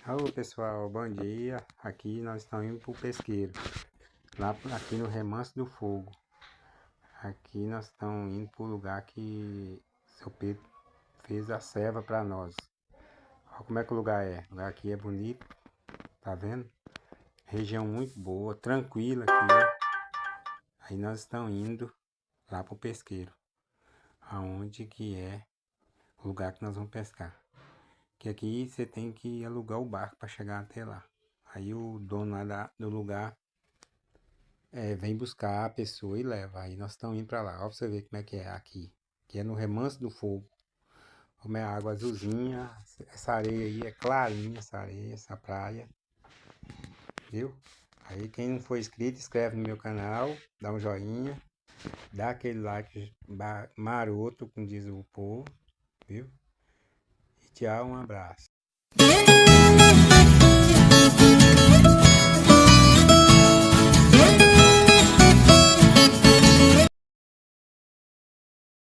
Alô pessoal, bom dia. Aqui nós estamos indo pro pesqueiro, aqui no Remanso do Fogo. Aqui nós estamos indo pro lugar que seu Pedro fez a serva para nós. Olha como é que o lugar é. O lugar aqui é bonito, tá vendo? Região muito boa, tranquila aqui. Aí nós estamos indo lá pro pesqueiro, aonde que é o lugar que nós vamos pescar. Que aqui você tem que alugar o barco para chegar até lá. Aí o dono lá do lugar vem buscar a pessoa e leva. Aí nós estamos indo para lá. Ó, pra você ver como é que é aqui. Que é no Remanso do Fogo. Como é a água azulzinha. Essa areia aí é clarinha, essa areia, essa praia. Viu? Aí quem não for inscrito, inscreve no meu canal. Dá um joinha. Dá aquele like maroto, como diz o povo. Viu? E tchau, um abraço.